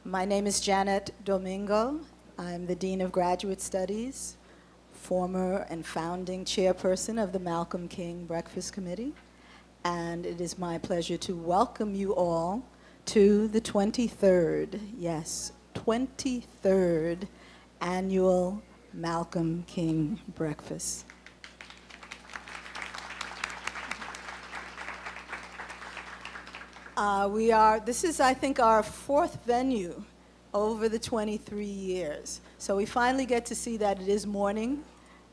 My name is Janet Domingo. I'm the Dean of Graduate Studies, former and founding chairperson of the Malcolm King Breakfast Committee. And it is my pleasure to welcome you all to the 23rd, yes, 23rd annual Malcolm King Breakfast. This is, I think, our fourth venue over the 23 years. So we finally get to see that it is morning,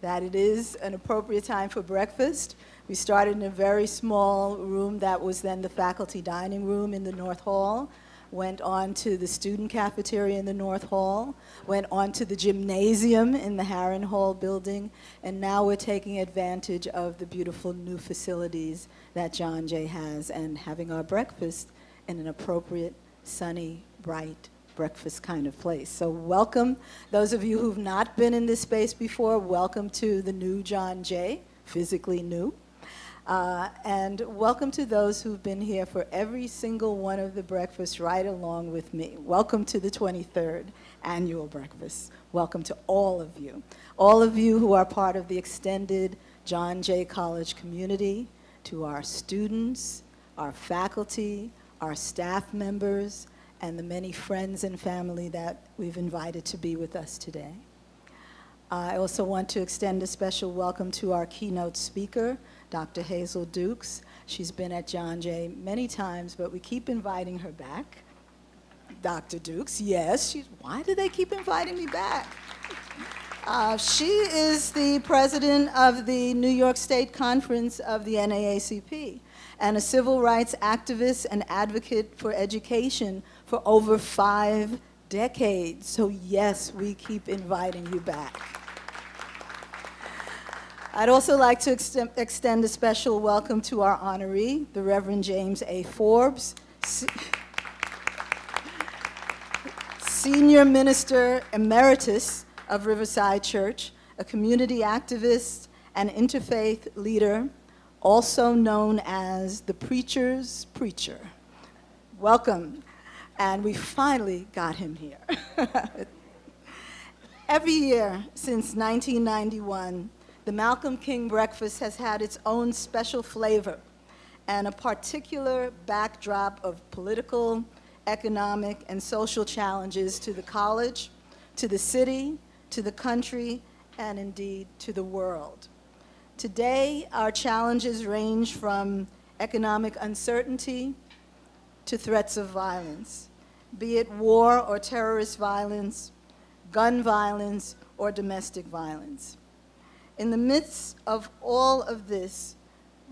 that it is an appropriate time for breakfast. We started in a very small room that was then the faculty dining room in the North Hall, went on to the student cafeteria in the North Hall, went on to the gymnasium in the Harron Hall building, and now we're taking advantage of the beautiful new facilities that John Jay has and having our breakfast in an appropriate, sunny, bright breakfast kind of place. So welcome, those of you who've not been in this space before, welcome to the new John Jay, physically new. And welcome to those who've been here for every single one of the breakfasts right along with me. Welcome to the 23rd annual breakfast. Welcome to all of you who are part of the extended John Jay College community, to our students, our faculty, our staff members, and the many friends and family that we've invited to be with us today. I also want to extend a special welcome to our keynote speaker, Dr. Hazel Dukes. She's been at John Jay many times, but we keep inviting her back. Dr. Dukes, yes, why do they keep inviting me back? She is the president of the New York State Conference of the NAACP and a civil rights activist and advocate for education for over 5 decades. So yes, we keep inviting you back. I'd also like to extend a special welcome to our honoree, the Reverend James A. Forbes, Senior Minister Emeritus of Riverside Church, a community activist and interfaith leader, also known as the Preacher's Preacher. Welcome, and we finally got him here. Every year since 1991, the Malcolm King Breakfast has had its own special flavor and a particular backdrop of political, economic, and social challenges to the college, to the city, to the country, and indeed to the world. Today, our challenges range from economic uncertainty to threats of violence, be it war or terrorist violence, gun violence, or domestic violence. In the midst of all of this,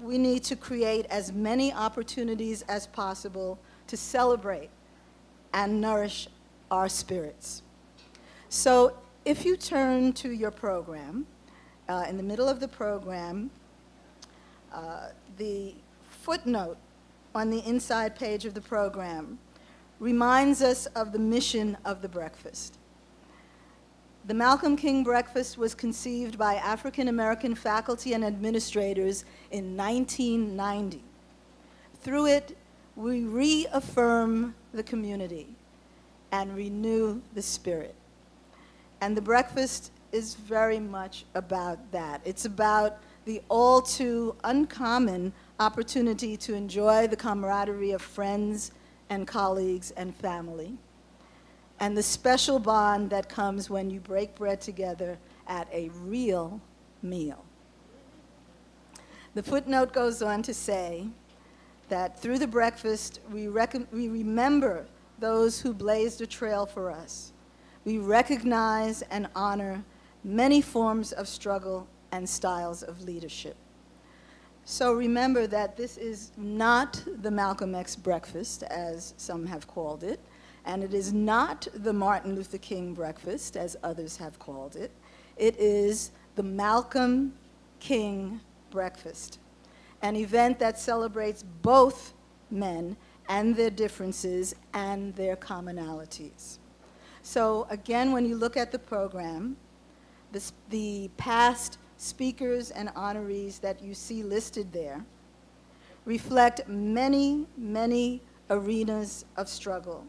we need to create as many opportunities as possible to celebrate and nourish our spirits. So if you turn to your program, in the middle of the program, the footnote on the inside page of the program reminds us of the mission of the breakfast. The Malcolm King Breakfast was conceived by African American faculty and administrators in 1990. Through it, we reaffirm the community and renew the spirit. And the breakfast is very much about that. It's about the all too uncommon opportunity to enjoy the camaraderie of friends and colleagues and family, and the special bond that comes when you break bread together at a real meal. The footnote goes on to say that through the breakfast, we remember those who blazed a trail for us. We recognize and honor many forms of struggle and styles of leadership. So remember that this is not the Malcolm X breakfast, as some have called it, and it is not the Martin Luther King breakfast, as others have called it. It is the Malcolm King breakfast, an event that celebrates both men and their differences and their commonalities. So again, when you look at the program, the past speakers and honorees that you see listed there reflect many, many arenas of struggle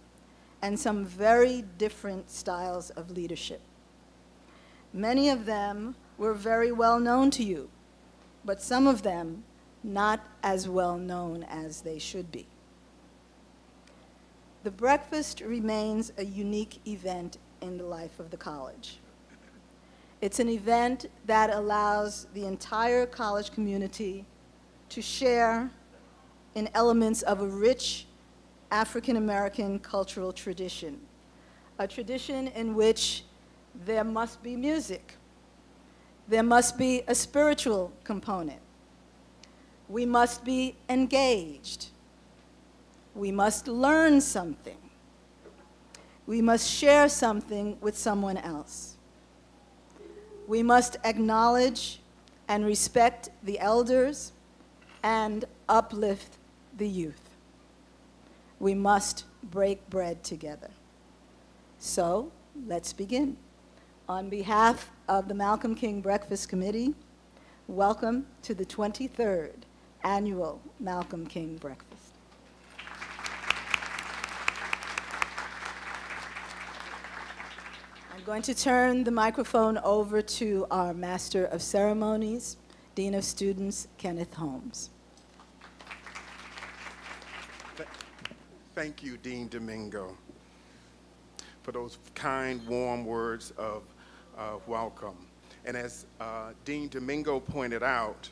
and some very different styles of leadership. Many of them were very well known to you, but some of them not as well known as they should be. The breakfast remains a unique event in the life of the college. It's an event that allows the entire college community to share in elements of a rich African-American cultural tradition, a tradition in which there must be music, there must be a spiritual component, we must be engaged, we must learn something, we must share something with someone else. We must acknowledge and respect the elders and uplift the youth. We must break bread together. So, let's begin. On behalf of the Malcolm King Breakfast Committee, welcome to the 23rd Annual Malcolm King Breakfast. I'm going to turn the microphone over to our Master of Ceremonies, Dean of Students, Kenneth Holmes. Thank you, Dean Domingo, for those kind, warm words of welcome. And as Dean Domingo pointed out,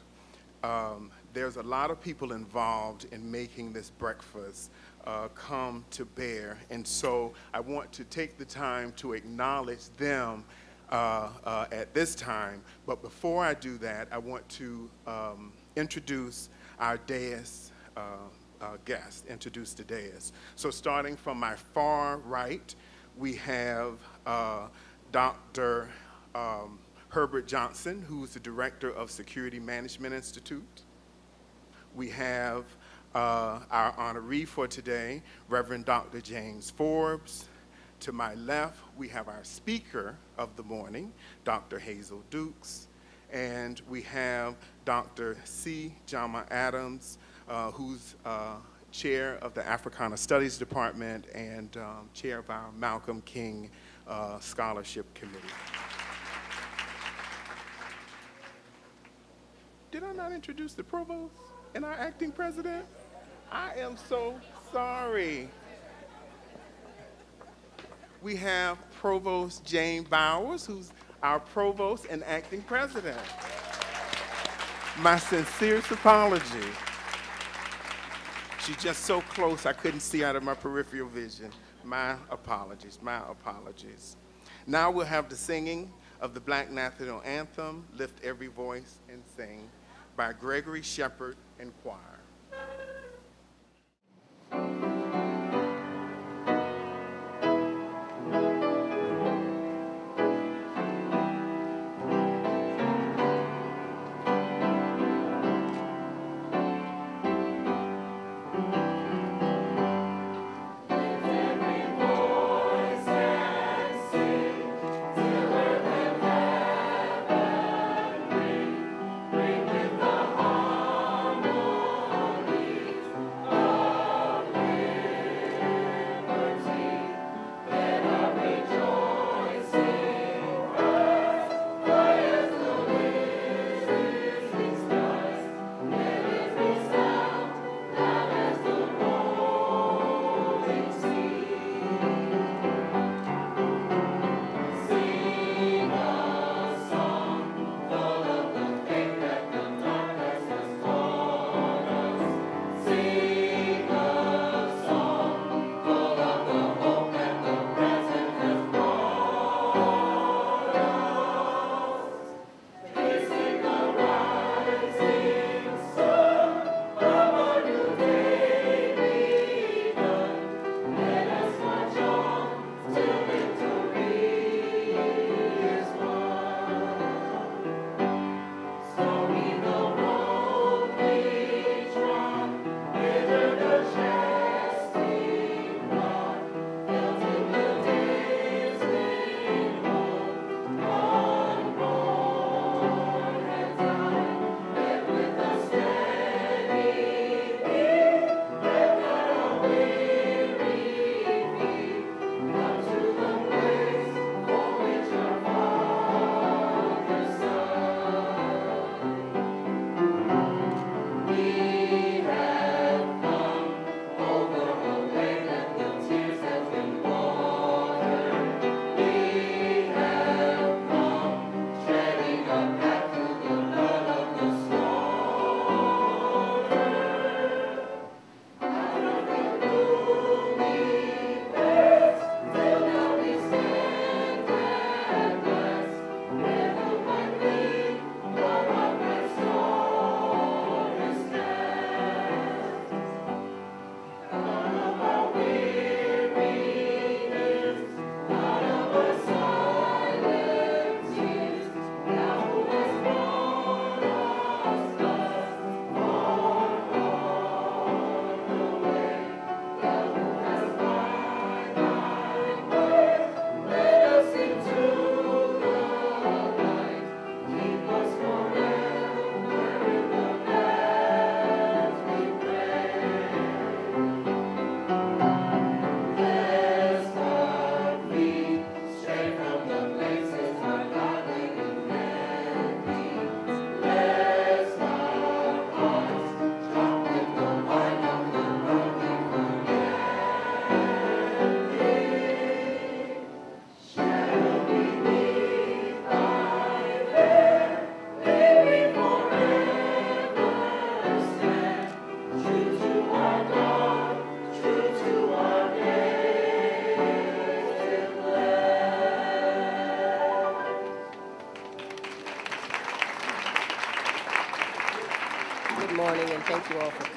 there's a lot of people involved in making this breakfast come to bear. And so I want to take the time to acknowledge them at this time. But before I do that, I want to introduce our dais guest, introduce the dais. So starting from my far right, we have Dr. Herbert Johnson, who's the Director of Security Management Institute. We have our honoree for today, Reverend Dr. James Forbes. To my left, we have our speaker of the morning, Dr. Hazel Dukes. And we have Dr. C. Jama Adams, who's chair of the Africana Studies Department and chair of our Malcolm King Scholarship Committee. Did I not introduce the provost and our acting president? I am so sorry. We have Provost Jane Bowers, who's our provost and acting president. My sincerest apology. She's just so close I couldn't see out of my peripheral vision. My apologies, my apologies. Now we'll have the singing of the Black National Anthem, Lift Every Voice and Sing, by Gregory Shepard and Choir. Bring with the harmony.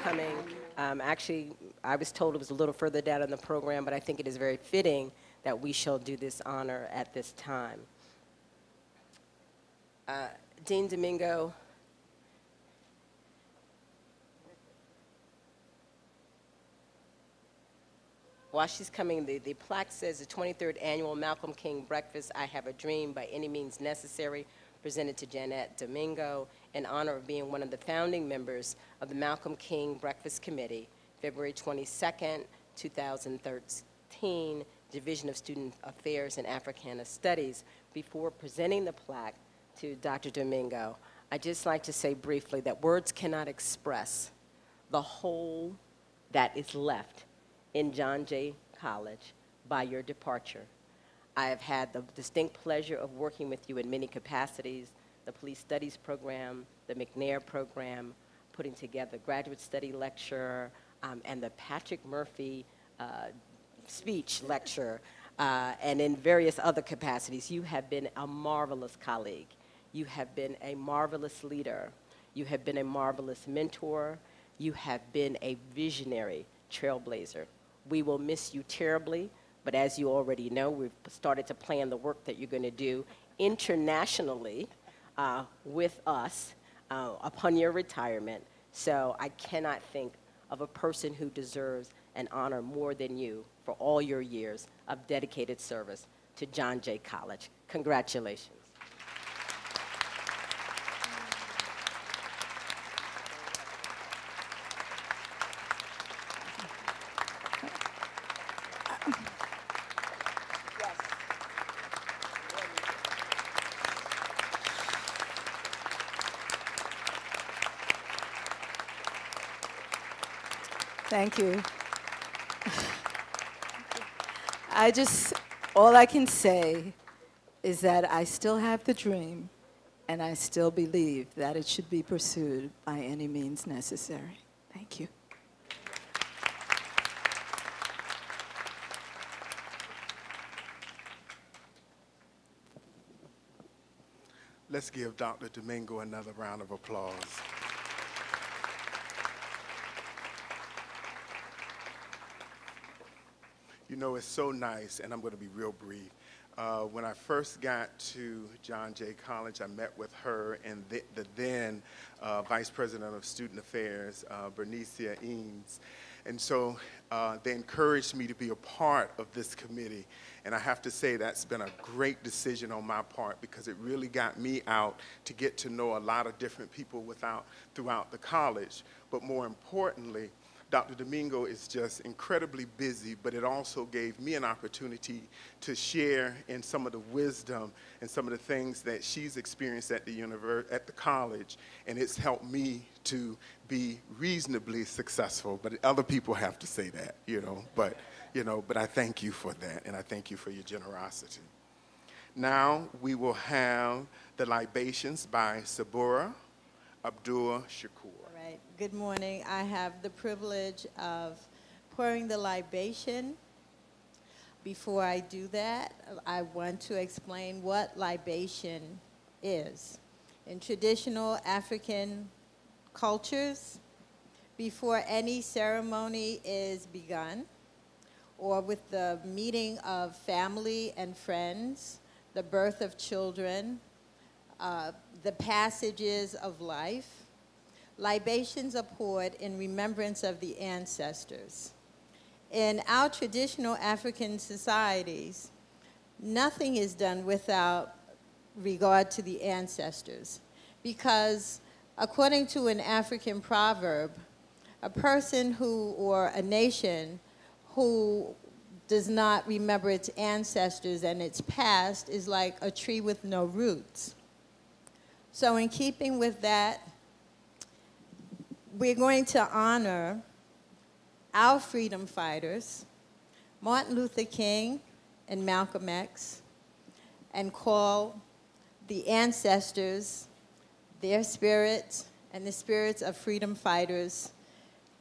coming. Actually, I was told it was a little further down in the program, but I think it is very fitting that we shall do this honor at this time. Dean Domingo. While she's coming, the plaque says the 23rd Annual Malcolm King Breakfast, I Have a Dream, by any means necessary, presented to Jeanette Domingo in honor of being one of the founding members of the Malcolm King Breakfast Committee, February 22nd, 2013, Division of Student Affairs and Africana Studies. Before presenting the plaque to Dr. Domingo, I'd just like to say briefly that words cannot express the hole that is left in John Jay College by your departure. I have had the distinct pleasure of working with you in many capacities, the Police Studies Program, the McNair Program, putting together graduate study lecture, and the Patrick Murphy speech lecture, and in various other capacities. You have been a marvelous colleague. You have been a marvelous leader. You have been a marvelous mentor. You have been a visionary trailblazer. We will miss you terribly, but as you already know, we've started to plan the work that you're going to do internationally with us upon your retirement. So I cannot think of a person who deserves an honor more than you for all your years of dedicated service to John Jay College. Congratulations. Thank you. All I can say is that I still have the dream, and I still believe that it should be pursued by any means necessary. Thank you. Let's give Dr. Domingo another round of applause. You know, it's so nice, and I'm going to be real brief. When I first got to John Jay College, I met with her and the then Vice President of Student Affairs, Bernicia Eames. And so they encouraged me to be a part of this committee. And I have to say that's been a great decision on my part, because it really got me out to get to know a lot of different people throughout the college. But more importantly, Dr. Domingo is just incredibly busy, but it also gave me an opportunity to share in some of the wisdom and some of the things that she's experienced at the college, and it's helped me to be reasonably successful. But other people have to say that, But I thank you for that, and I thank you for your generosity. Now we will have the Libations by Sabura, Abdullah, Shakur. Right. Good morning. I have the privilege of pouring the libation. Before I do that, I want to explain what libation is. In traditional African cultures, before any ceremony is begun, or with the meeting of family and friends, the birth of children, the passages of life, libations are poured in remembrance of the ancestors. In our traditional African societies, nothing is done without regard to the ancestors, because according to an African proverb, a person or a nation who does not remember its ancestors and its past is like a tree with no roots. So in keeping with that, we're going to honor our freedom fighters, Martin Luther King and Malcolm X, and call the ancestors, their spirits, and the spirits of freedom fighters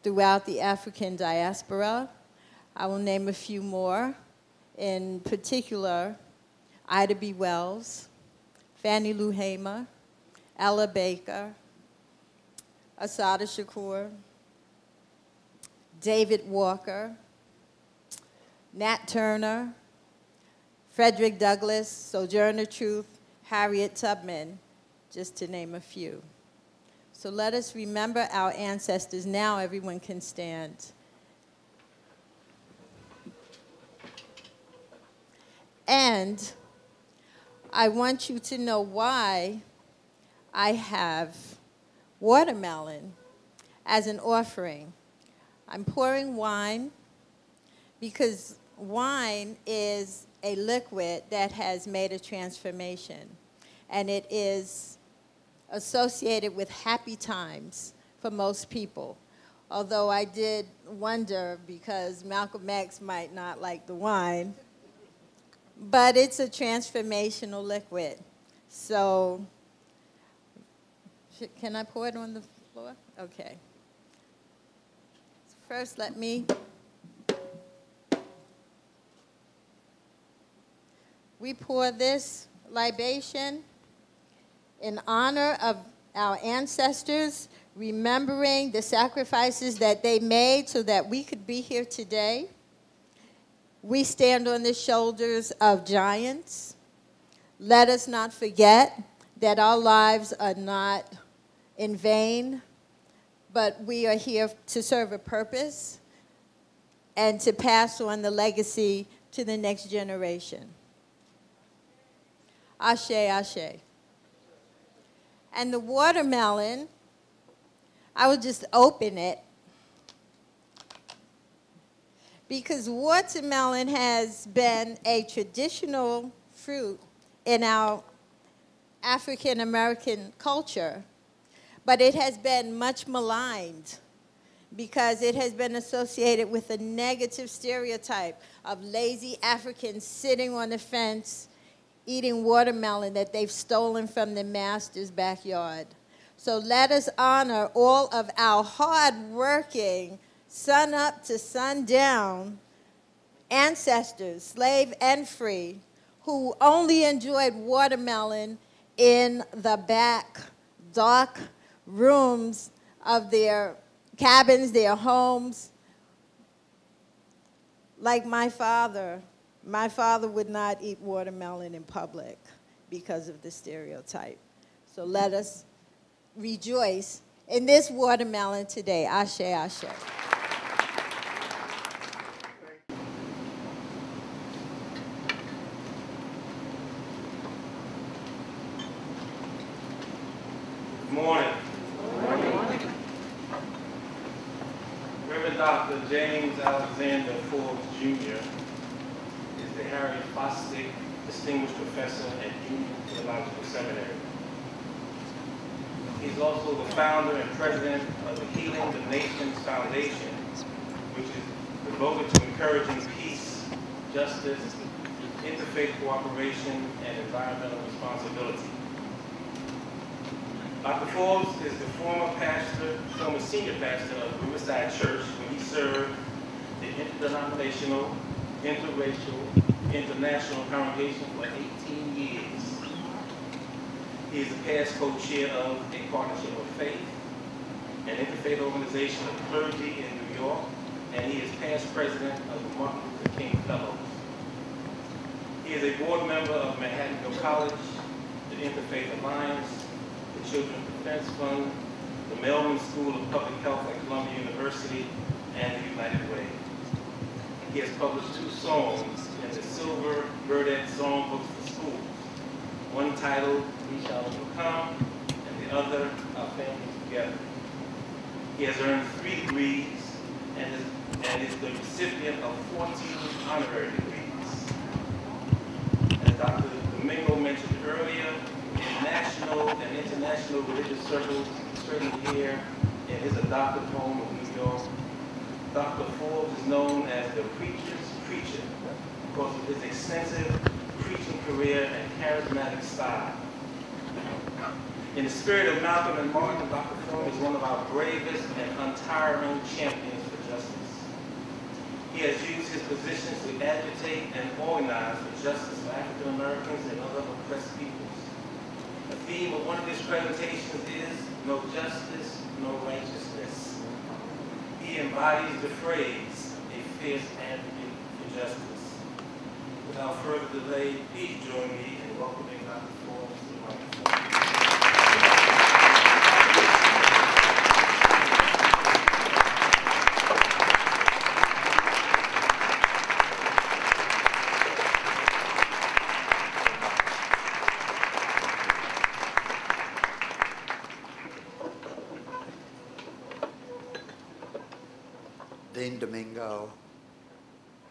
throughout the African diaspora. I will name a few more, in particular, Ida B. Wells, Fannie Lou Hamer, Ella Baker, Assata Shakur, David Walker, Nat Turner, Frederick Douglass, Sojourner Truth, Harriet Tubman, just to name a few. So let us remember our ancestors. Now everyone can stand. And I want you to know why I have watermelon as an offering. I'm pouring wine because wine is a liquid that has made a transformation, and it is associated with happy times for most people. Although I did wonder, because Malcolm X might not like the wine, but it's a transformational liquid. So, can I pour it on the floor? Okay. First, let me. We pour this libation in honor of our ancestors, remembering the sacrifices that they made so that we could be here today. We stand on the shoulders of giants. Let us not forget that our lives are not in vain, but we are here to serve a purpose and to pass on the legacy to the next generation. Ashe, ashe. And the watermelon, I will just open it, because watermelon has been a traditional fruit in our African American culture, but it has been much maligned because it has been associated with a negative stereotype of lazy Africans sitting on the fence eating watermelon that they've stolen from the master's backyard. So let us honor all of our hard-working, sun up to sundown ancestors, slave and free, who only enjoyed watermelon in the back, dark rooms of their cabins, their homes. Like my father would not eat watermelon in public because of the stereotype. So let us rejoice in this watermelon today. Ashe, ashe. Good morning. Good morning. Reverend Dr. James Alexander Forbes, Jr. is the Harry Fosdick Distinguished Professor at Union Theological Seminary. He's also the founder and president of the Healing the Nations Foundation, which is devoted to encouraging peace, justice, interfaith cooperation, and environmental responsibility. Dr. Forbes is the former senior pastor of Riverside Church, where he served the interdenominational, interracial, international congregation for 18 years. He is the past co-chair of a Partnership of Faith, an interfaith organization of clergy in New York, and he is past president of the Martin Luther King Fellows. He is a board member of Manhattanville College, the Interfaith Alliance, the Children's Defense Fund, the Melbourne School of Public Health at Columbia University, and the United Way. He has published 2 songs in the Silver Burdett Songbooks for Schools, one titled We Shall Overcome, and the other Our Families Together. He has earned 3 degrees and is the recipient of 14 honorary degrees. As Dr. Domingo mentioned earlier, in national and international religious circles, certainly here in his adopted home of New York, Dr. Forbes is known as the preacher's preacher because of his extensive preaching career and charismatic style. In the spirit of Malcolm and Martin, Dr. Forbes is one of our bravest and untiring champions for justice. He has used his positions to agitate and organize for justice for African Americans and other oppressed peoples. The theme of one of his presentations is No Justice, No Righteousness. He He embodies the phrase, a fierce advocate for justice. Without further delay, please join me in welcoming Dr. Holmes to the microphone. Dean Domingo,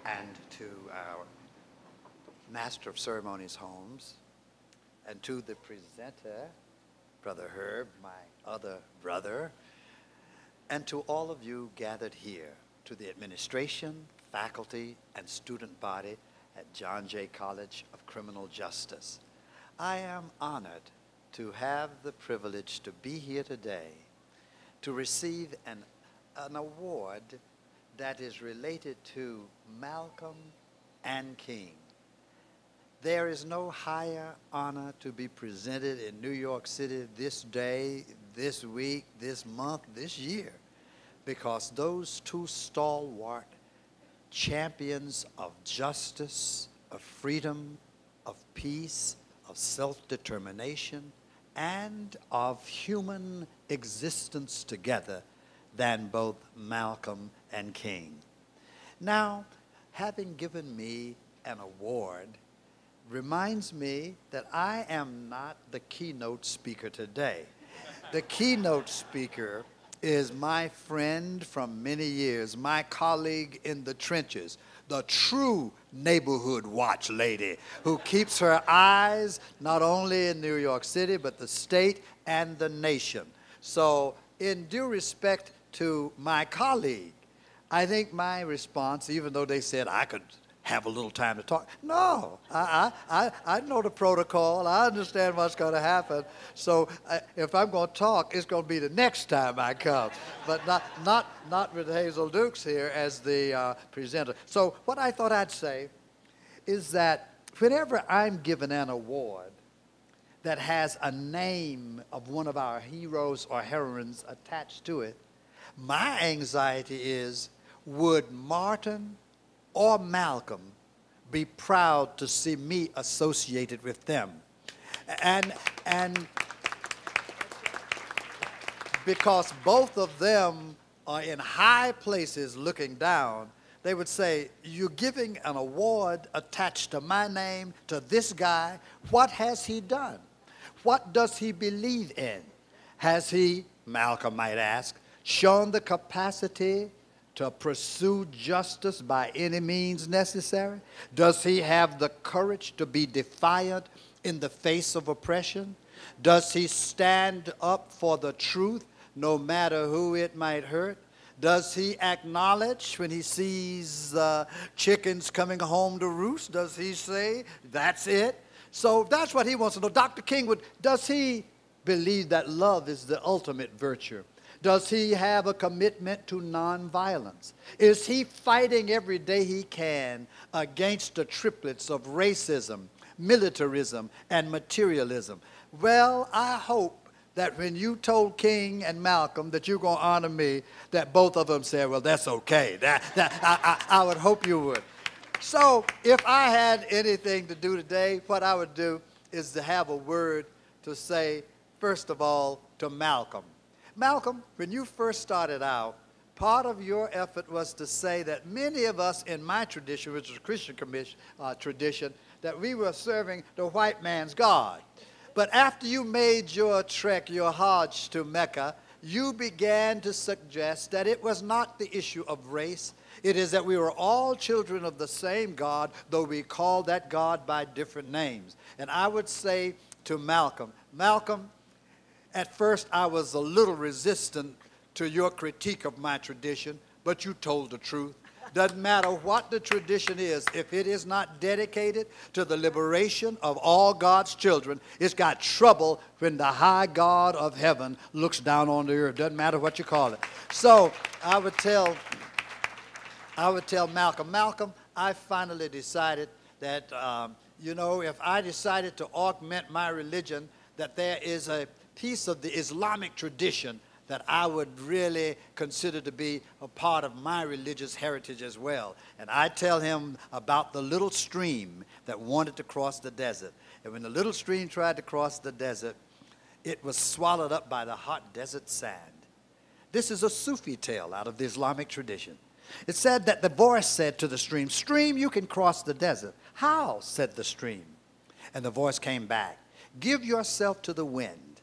and to our Master of Ceremonies, Holmes, and to the presenter, Brother Herb, my other brother, and to all of you gathered here, to the administration, faculty, and student body at John Jay College of Criminal Justice. I am honored to have the privilege to be here today to receive an award that is related to Malcolm and King. There is no higher honor to be presented in New York City this day, this week, this month, this year, because those two stalwart champions of justice, of freedom, of peace, of self-determination, and of human existence together than both Malcolm and King. Now, having given me an award reminds me that I am not the keynote speaker today. The keynote speaker is my friend from many years, my colleague in the trenches, the true neighborhood watch lady who keeps her eyes not only in New York City, but the state and the nation. So, in due respect to my colleague, I think my response, even though they said I could have a little time to talk, no, I know the protocol, I understand what's going to happen, so if I'm going to talk, it's going to be the next time I come, but not with Hazel Dukes here as the presenter. So what I thought I'd say is that whenever I'm given an award that has a name of one of our heroes or heroines attached to it, my anxiety is, would Martin or Malcolm be proud to see me associated with them? And because both of them are in high places looking down, they would say, you're giving an award attached to my name to this guy. What has he done? What does he believe in? Has he, Malcolm might ask, shown the capacity to pursue justice by any means necessary? Does he have the courage to be defiant in the face of oppression? Does he stand up for the truth no matter who it might hurt? Does he acknowledge when he sees chickens coming home to roost? Does he say, that's it? So that's what he wants to know. Dr. King, does he believe that love is the ultimate virtue? Does he have a commitment to nonviolence? Is he fighting every day he can against the triplets of racism, militarism, and materialism? Well, I hope that when you told King and Malcolm that you're going to honor me, that both of them said, well, that's okay. I would hope you would. So if I had anything to do today, what I would do is to have a word to say, first of all, to Malcolm. Malcolm, when you first started out, part of your effort was to say that many of us in my tradition, which is a Christian tradition, that we were serving the white man's God. But after you made your trek, your Hajj to Mecca, you began to suggest that it was not the issue of race. It is that we were all children of the same God, though we called that God by different names. And I would say to Malcolm, Malcolm, at first I was a little resistant to your critique of my tradition, but you told the truth. Doesn't matter what the tradition is, if it is not dedicated to the liberation of all God's children, it's got trouble when the high God of heaven looks down on the earth. Doesn't matter what you call it. So I would tell Malcolm, Malcolm, I finally decided that, if I decided to augment my religion, that there is a piece of the Islamic tradition that I would really consider to be a part of my religious heritage as well. And I tell him about the little stream that wanted to cross the desert. And when the little stream tried to cross the desert, it was swallowed up by the hot desert sand. This is a Sufi tale out of the Islamic tradition. It said that the voice said to the stream, "Stream, you can cross the desert." "How?" said the stream. And the voice came back, "Give yourself to the wind,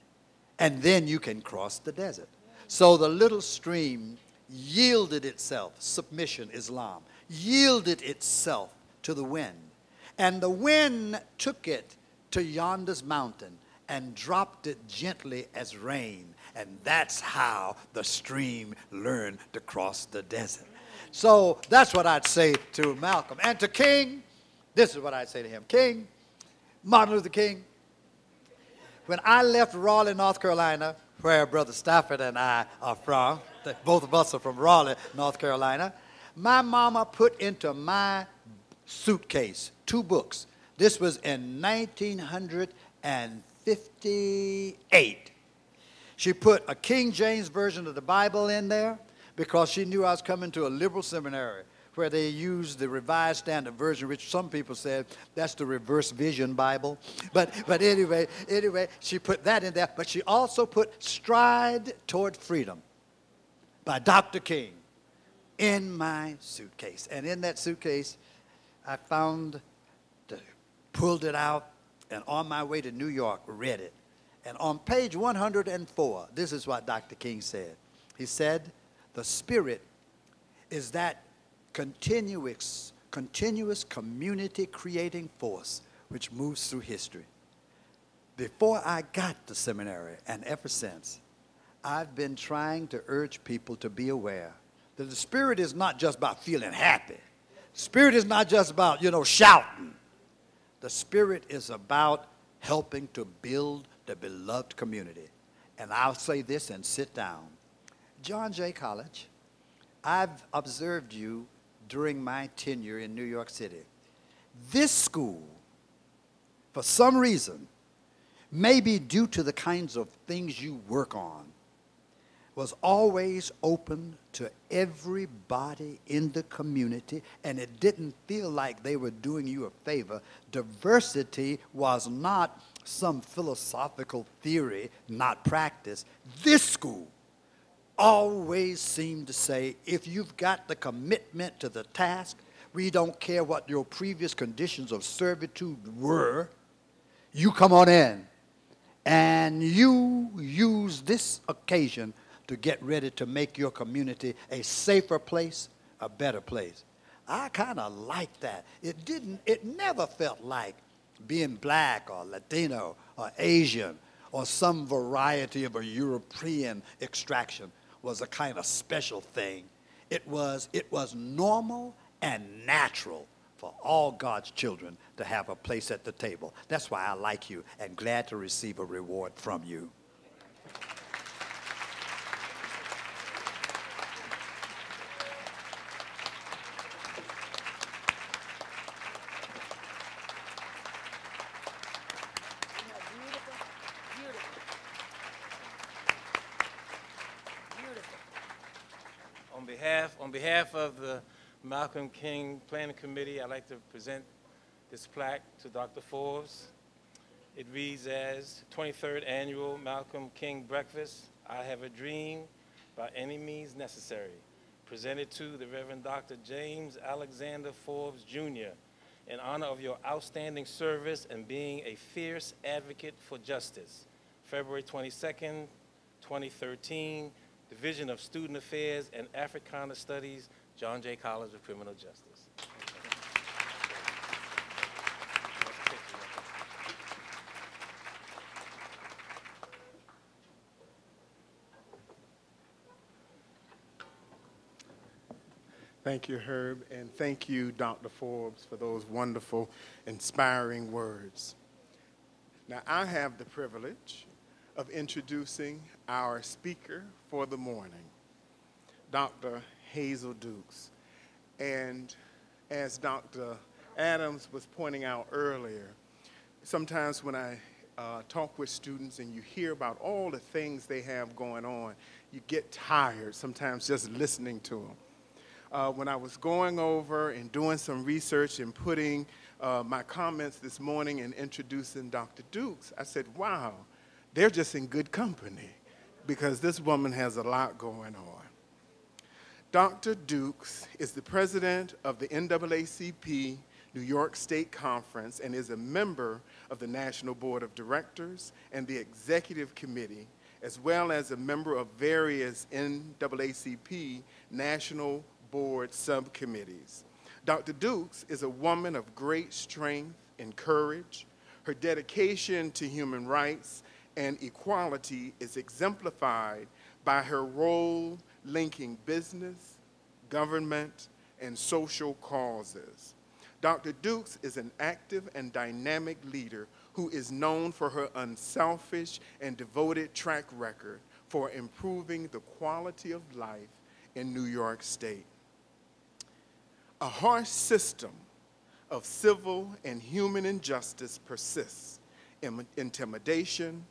and then you can cross the desert." So the little stream yielded itself, submission, Islam, yielded itself to the wind. And the wind took it to yonder's mountain and dropped it gently as rain. And that's how the stream learned to cross the desert. So that's what I'd say to Malcolm. And to King, this is what I'd say to him. King, Martin Luther King, when I left Raleigh, North Carolina, where Brother Stafford and I are from, both of us are from Raleigh, North Carolina, my mama put into my suitcase 2 books. This was in 1958. She put a King James version of the Bible in there because she knew I was coming to a liberal seminary where they used the Revised Standard Version, which some people said that's the Reverse Vision Bible. But anyway, she put that in there. But she also put Stride Toward Freedom by Dr. King in my suitcase. And in that suitcase, I pulled it out, and on my way to New York, read it. And on page 104, this is what Dr. King said. He said, "The Spirit is that continuous community-creating force which moves through history." Before I got to seminary, and ever since, I've been trying to urge people to be aware that the Spirit is not just about feeling happy. The Spirit is not just about, shouting. The Spirit is about helping to build the beloved community. And I'll say this and sit down. John Jay College, I've observed you during my tenure in New York City. This school, for some reason, maybe due to the kinds of things you work on, was always open to everybody in the community, and it didn't feel like they were doing you a favor. Diversity was not some philosophical theory, not practice. This school always seemed to say, if you've got the commitment to the task, we don't care what your previous conditions of servitude were, you come on in and you use this occasion to get ready to make your community a safer place, a better place. I kind of like that. It never felt like being black or Latino or Asian or some variety of a European extraction was a kind of special thing. It was normal and natural for all God's children to have a place at the table. That's why I like you and glad to receive a reward from you. On behalf of the Malcolm King Planning Committee, I'd like to present this plaque to Dr. Forbes. It reads as 23rd Annual Malcolm King Breakfast, I Have a Dream, by any means necessary. Presented to the Reverend Dr. James Alexander Forbes, Jr., in honor of your outstanding service and being a fierce advocate for justice. February 22nd, 2013, Division of Student Affairs and Africana Studies, John Jay College of Criminal Justice. Thank you, Herb, and thank you, Dr. Forbes, for those wonderful, inspiring words. Now, I have the privilege of introducing our speaker for the morning, Dr. Hazel Dukes. And as Dr. Adams was pointing out earlier, sometimes when I talk with students and you hear about all the things they have going on, you get tired sometimes just listening to them. When I was going over and doing some research and putting my comments this morning and introducing Dr. Dukes, I said, wow, they're just in good company because this woman has a lot going on. Dr. Dukes is the president of the NAACP New York State Conference and is a member of the National Board of Directors and the Executive Committee, as well as a member of various NAACP National Board subcommittees. Dr. Dukes is a woman of great strength and courage. Her dedication to human rights and equality is exemplified by her role linking business, government, and social causes. Dr. Dukes is an active and dynamic leader who is known for her unselfish and devoted track record for improving the quality of life in New York State. A harsh system of civil and human injustice persists. Intimidation,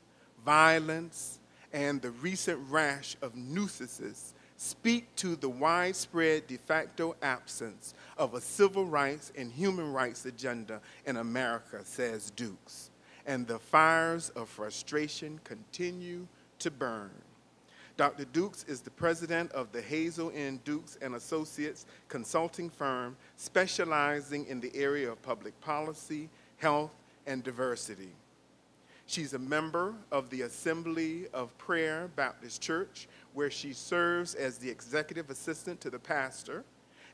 violence, and the recent rash of nuisances speak to the widespread de facto absence of a civil rights and human rights agenda in America, says Dukes, and the fires of frustration continue to burn. Dr. Dukes is the president of the Hazel Dukes and Associates consulting firm specializing in the area of public policy, health, and diversity. She's a member of the Assembly of Prayer Baptist Church, where she serves as the executive assistant to the pastor,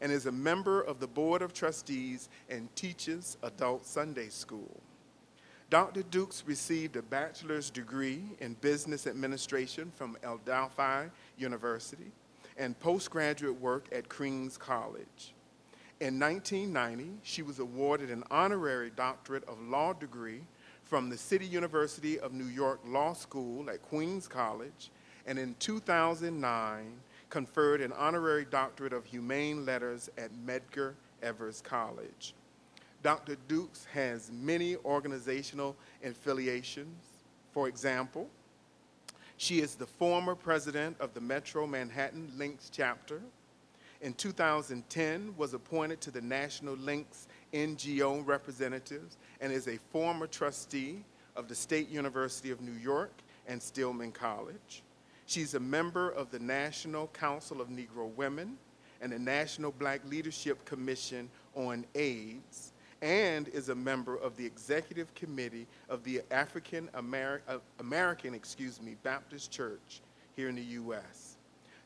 and is a member of the Board of Trustees and teaches adult Sunday school. Dr. Dukes received a bachelor's degree in business administration from Adelphi University and postgraduate work at Queens College. In 1990, she was awarded an honorary doctorate of law degree from the City University of New York Law School at Queens College, and in 2009, conferred an honorary doctorate of humane letters at Medgar Evers College. Dr. Dukes has many organizational affiliations. For example, she is the former president of the Metro Manhattan Links chapter. In 2010, was appointed to the National Links NGO representatives and is a former trustee of the State University of New York and Stillman College. She's a member of the National Council of Negro Women and the National Black Leadership Commission on AIDS, and is a member of the Executive Committee of the African American Baptist Church here in the U.S.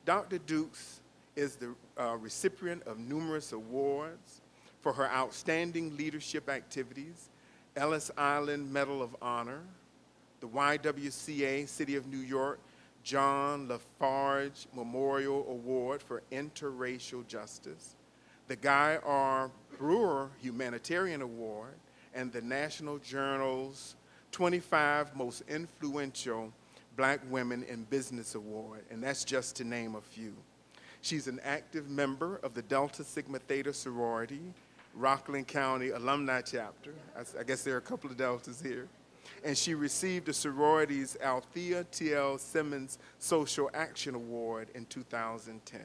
Dr. Dukes is the recipient of numerous awards for her outstanding leadership activities, Ellis Island Medal of Honor, the YWCA City of New York John Lafarge Memorial Award for Interracial Justice, the Guy R. Brewer Humanitarian Award, and the National Journal's 25 Most Influential Black Women in Business Award, and that's just to name a few. She's an active member of the Delta Sigma Theta sorority, Rockland County Alumni Chapter. I guess there are a couple of Deltas here. And she received the sorority's Althea T.L. Simmons Social Action Award in 2010.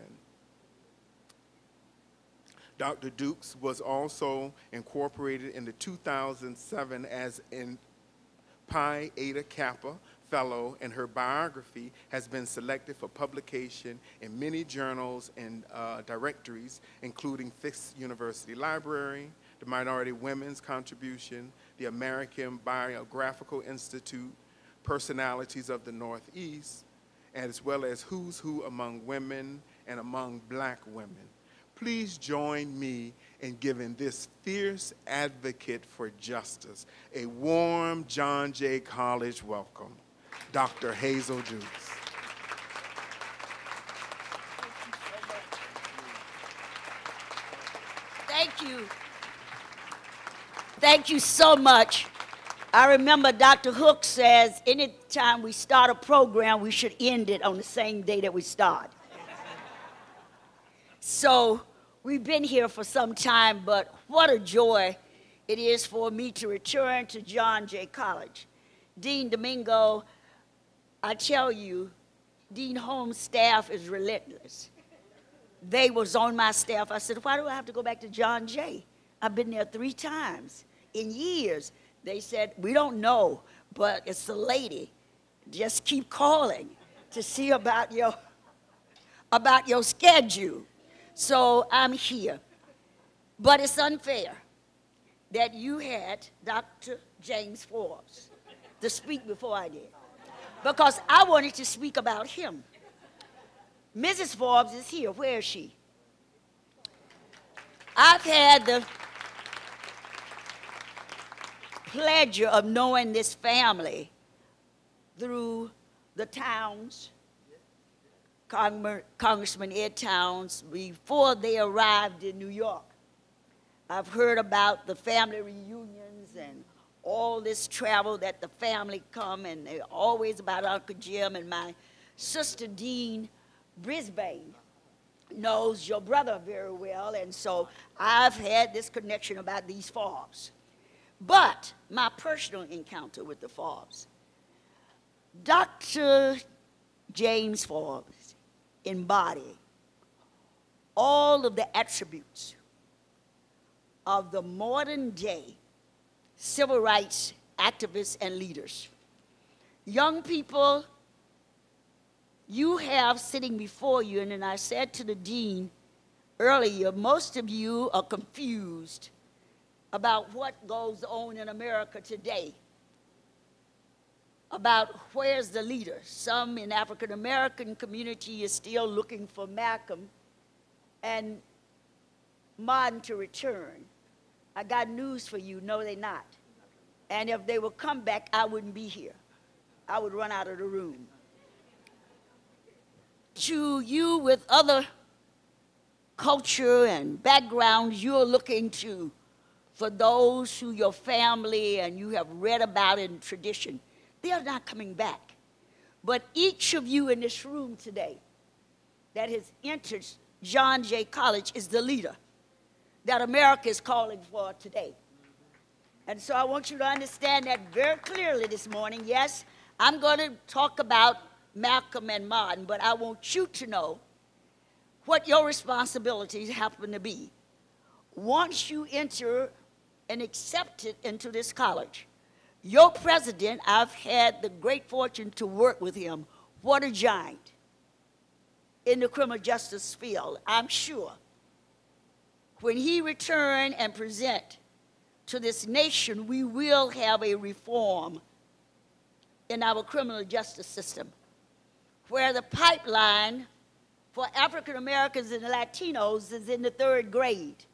Dr. Dukes was also incorporated in the 2007 as in Pi Eta Kappa Fellow, and her biography has been selected for publication in many journals and directories, including Fisk University Library, the Minority Women's Contribution, the American Biographical Institute, Personalities of the Northeast, as well as Who's Who Among Women and Among Black Women. Please join me in giving this fierce advocate for justice a warm John Jay College welcome, Dr. Hazel Dukes. Thank you. Thank you so much. I remember Dr. Hook says anytime we start a program, we should end it on the same day that we start. So we've been here for some time, but what a joy it is for me to return to John Jay College. Dean Domingo, I tell you, Dean Holmes' staff is relentless. They was on my staff. I said, why do I have to go back to John Jay? I've been there 3 times in years. They said, we don't know, but it's the lady. Just keep calling to see about your schedule. So I'm here. But it's unfair that you had Dr. James Forbes to speak before I did, because I wanted to speak about him. Mrs. Forbes is here. Where is she? I've had the pleasure of knowing this family through the Towns, Congressman Ed Towns, before they arrived in New York. I've heard about the family reunions and all this travel that the family come, and they're always about Uncle Jim. And my sister Dean Brisbane knows your brother very well, and so I've had this connection about these Forbes. But my personal encounter with the Forbes, Dr. James Forbes embodied all of the attributes of the modern day civil rights activists and leaders. Young people, you have sitting before you, and then I said to the dean earlier, most of you are confused about what goes on in America today, about where's the leader. Some in African American community is still looking for Malcolm and Martin to return. I got news for you, no they're not. And if they would come back, I wouldn't be here. I would run out of the room. To you with other culture and backgrounds, you're looking to, for those who your family and you have read about in tradition, they are not coming back. But each of you in this room today that has entered John Jay College is the leader that America is calling for today. And so I want you to understand that very clearly this morning. Yes, I'm going to talk about Malcolm and Martin, but I want you to know what your responsibilities happen to be. Once you enter and accepted into this college, your president, I've had the great fortune to work with him. What a giant in the criminal justice field. I'm sure when he return and present to this nation, we will have a reform in our criminal justice system, where the pipeline for African Americans and Latinos is in the 3rd grade.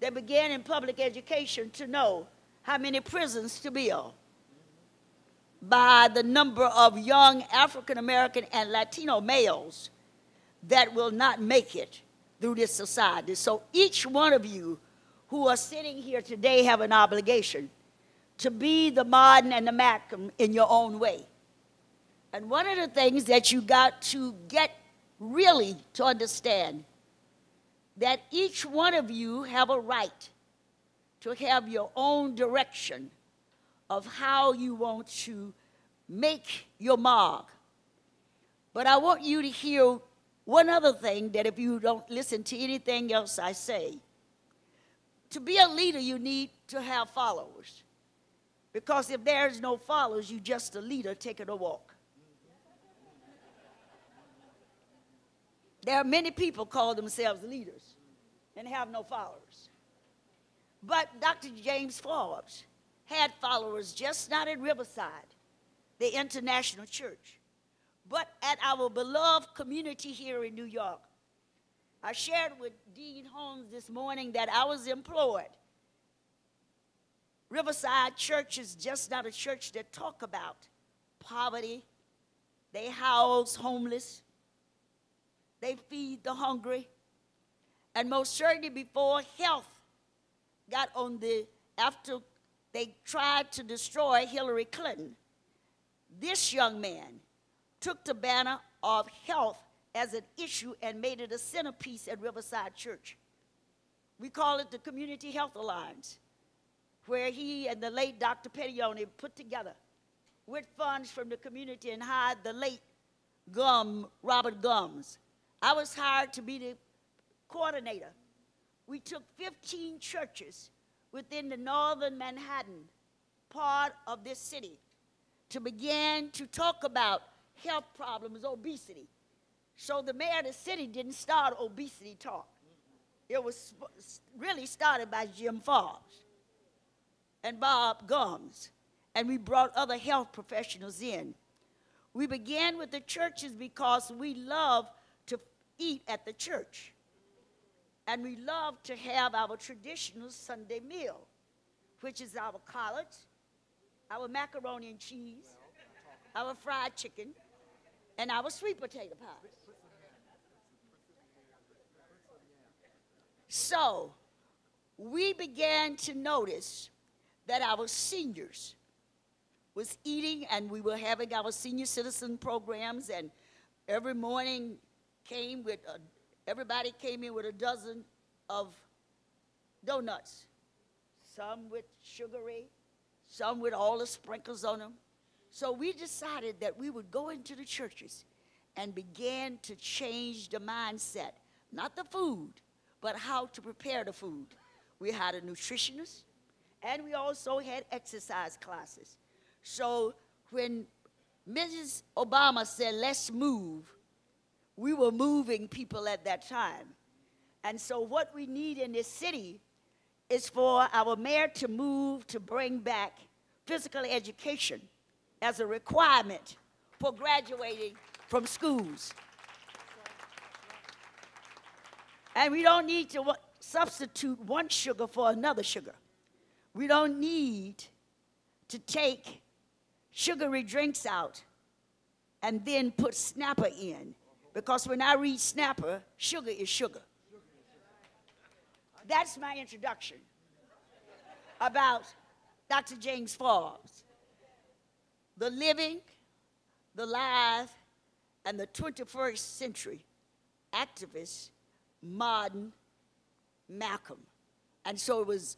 They began in public education to know how many prisons to build by the number of young African American and Latino males that will not make it through this society. So each one of you who are sitting here today have an obligation to be the Martin and the Malcolm in your own way. And one of the things that you got to get really to understand, that each one of you have a right to have your own direction of how you want to make your mark. But I want you to hear one other thing, that if you don't listen to anything else I say, to be a leader, you need to have followers. Because if there's no followers, you're just a leader taking a walk. There are many people call themselves leaders and have no followers. But Dr. James Forbes had followers, just not in Riverside, the International Church, but at our beloved community here in New York. I shared with Dean Holmes this morning that I was employed. Riverside Church is just not a church that talk about poverty. They house homeless. They feed the hungry. And most certainly before health got on after they tried to destroy Hillary Clinton, this young man took the banner of health as an issue and made it a centerpiece at Riverside Church. We call it the Community Health Alliance, where he and the late Dr. Pettione put together with funds from the community and hired the late Robert Gums. I was hired to be the coordinator. We took 15 churches within the northern Manhattan part of this city to begin to talk about health problems, obesity. So the mayor of the city didn't start obesity talk. It was really started by Jim Forbes and Bob Gums, and we brought other health professionals in. We began with the churches because we love to eat at the church, and we love to have our traditional Sunday meal, which is our collards, our macaroni and cheese, our fried chicken, and our sweet potato pies. So we began to notice that our seniors was eating, and we were having our senior citizen programs, and every morning everybody came in with a dozen of donuts, some with sugary, some with all the sprinkles on them. So we decided that we would go into the churches and begin to change the mindset, not the food, but how to prepare the food. We had a nutritionist, and we also had exercise classes. So when Mrs. Obama said, let's move, we were moving people at that time. And so what we need in this city is for our mayor to move to bring back physical education as a requirement for graduating from schools. And we don't need to substitute one sugar for another sugar. We don't need to take sugary drinks out and then put snapper in. Because when I read snapper, sugar is sugar. That's my introduction about Dr. James Forbes, the living, the live, and the 21st century activist, modern Malcolm. And so it was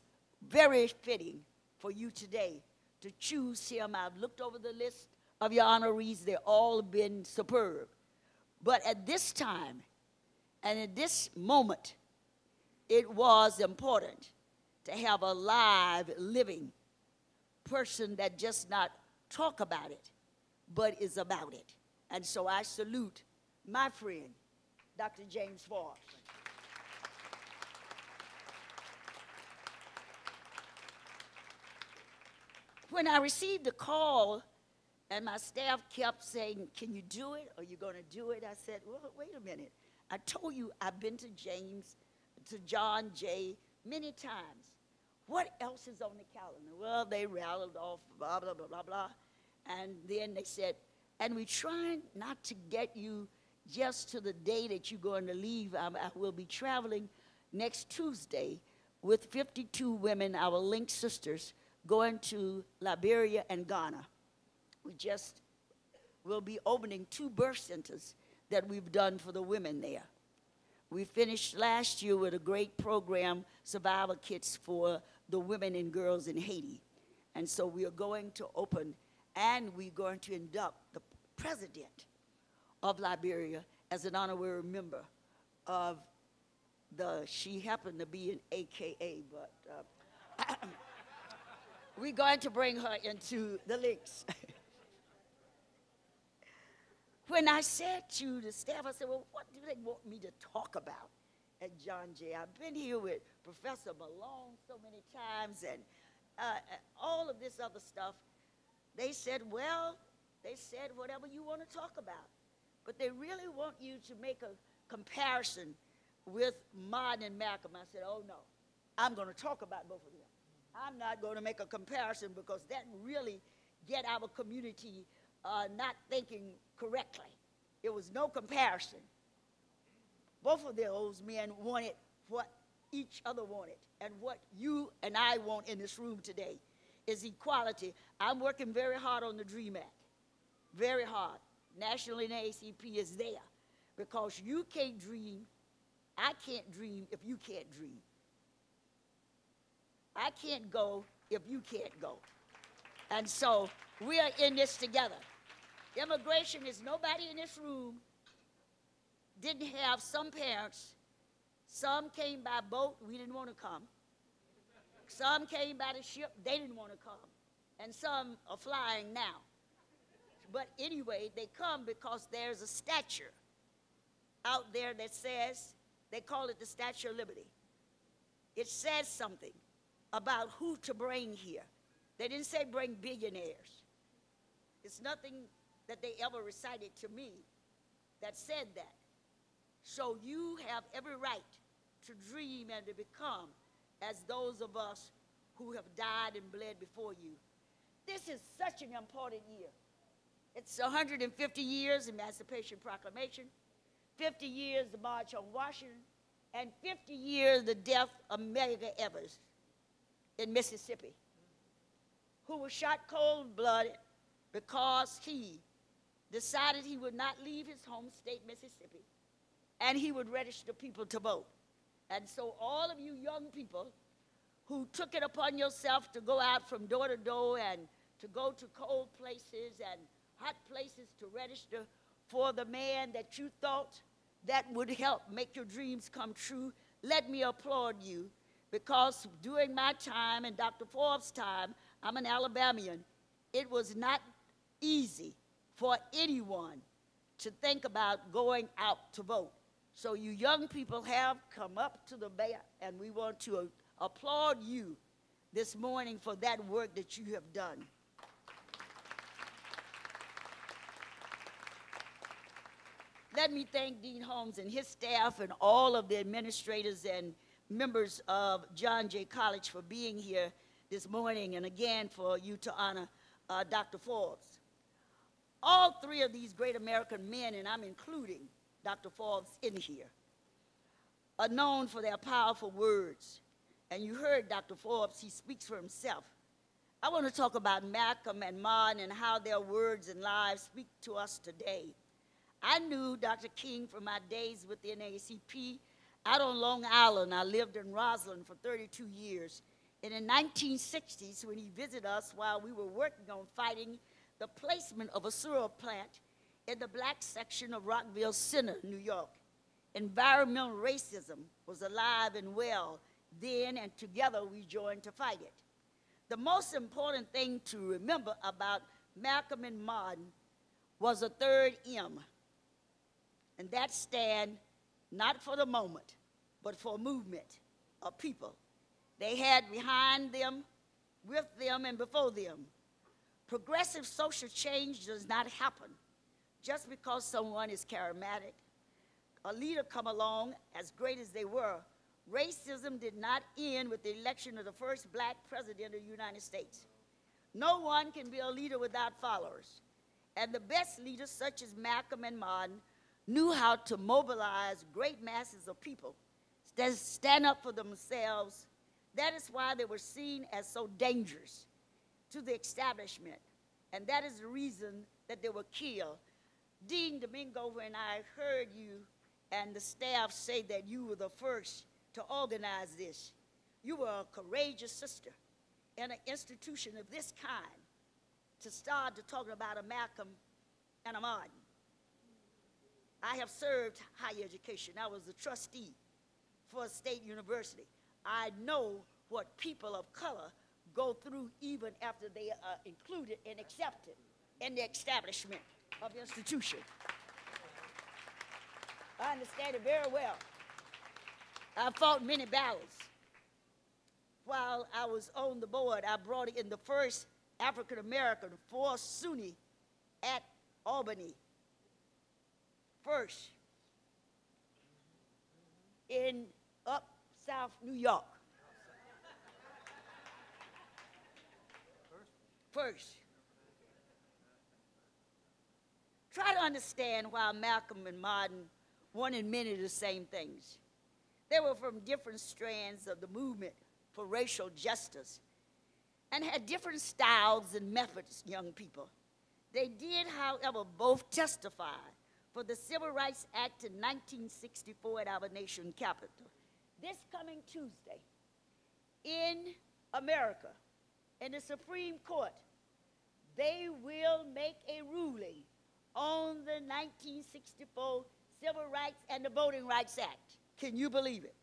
very fitting for you today to choose him. I've looked over the list of your honorees. They've all been superb. But at this time and at this moment, it was important to have a live, living person that just not talk about it, but is about it. And so I salute my friend, Dr. James Forbes. When I received the call and my staff kept saying, can you do it? Are you going to do it? I said, well, wait a minute. I told you I've been to John Jay many times. What else is on the calendar? Well, they rattled off, blah, blah, blah, blah, blah. And then they said, and we're trying not to get you just to the day that you're going to leave. I will be traveling next Tuesday with 52 women, our linked sisters, going to Liberia and Ghana. We'll be opening 2 birth centers that we've done for the women there. We finished last year with a great program, survival kits for the women and girls in Haiti. And so we are going to open, and we're going to induct the president of Liberia as an honorary member of she happened to be an AKA, but we're going to bring her into the links. When I said to the staff, I said, well, what do they want me to talk about at John Jay? I've been here with Professor Malone so many times and all of this other stuff. They said, well, whatever you want to talk about. But they really want you to make a comparison with Martin and Malcolm. I said, oh, no, I'm going to talk about both of them. I'm not going to make a comparison because that really get our community not thinking correctly. It was no comparison. Both of those men wanted what each other wanted, and what you and I want in this room today is equality. I'm working very hard on the DREAM Act, very hard. Nationally, the ACP is there because you can't dream, I can't dream if you can't dream. I can't go if you can't go. And so We are in this together. Immigration is nobody in this room didn't have some parents. Some came by boat, we didn't want to come. Some came by the ship, they didn't want to come. And some are flying now. But anyway, they come because there's a statue out there that says, they call it the Statue of Liberty. It says something about who to bring here. They didn't say bring billionaires. It's nothing that they ever recited to me that said that. So you have every right to dream and to become as those of us who have died and bled before you. This is such an important year. It's 150 years Emancipation Proclamation, 50 years the March on Washington, and 50 years the death of Medgar Evers in Mississippi, who was shot cold-blooded because he decided he would not leave his home state, Mississippi, and he would register people to vote. And so all of you young people who took it upon yourself to go out from door to door and to go to cold places and hot places to register for the man that you thought that would help make your dreams come true, let me applaud you, because during my time and Dr. Forbes' time, I'm an Alabamian, it was not easy for anyone to think about going out to vote. So you young people have come up to the bat, and we want to applaud you this morning for that work that you have done. Let me thank Dean Holmes and his staff and all of the administrators and members of John Jay College for being here this morning, and again for you to honor Dr. Forbes. All three of these great American men, and I'm including Dr. Forbes in here, are known for their powerful words. And you heard Dr. Forbes, he speaks for himself. I want to talk about Malcolm and Martin and how their words and lives speak to us today. I knew Dr. King from my days with the NAACP out on Long Island. I lived in Roslyn for 32 years. And in the 1960s, when he visited us while we were working on fighting the placement of a sewer plant in the black section of Rockville Center, New York, environmental racism was alive and well then, and together we joined to fight it. The most important thing to remember about Malcolm and Martin was a third M, and that stand not for the moment, but for a movement of people. They had behind them, with them, and before them. Progressive social change does not happen just because someone is charismatic. A leader come along, as great as they were. Racism did not end with the election of the first black president of the United States. No one can be a leader without followers. And the best leaders, such as Malcolm and Martin, knew how to mobilize great masses of people that stand up for themselves. That is why they were seen as so dangerous to the establishment. And that is the reason that they were killed. Dean Domingo, when I heard you and the staff say that you were the first to organize this, you were a courageous sister in an institution of this kind to start to talk about a Malcolm and a Martin. I have served higher education. I was a trustee for a state university. I know what people of color go through even after they are included and accepted in the establishment of the institution. I understand it very well. I fought many battles. While I was on the board, I brought in the first African American for SUNY at Albany. First in up South New York. First. Try to understand why Malcolm and Martin wanted many of the same things. They were from different strands of the movement for racial justice and had different styles and methods, young people. They did, however, both testify for the Civil Rights Act in 1964 at our nation capital. This coming Tuesday, in America, in the Supreme Court, they will make a ruling on the 1964 Civil Rights and the Voting Rights Act. Can you believe it?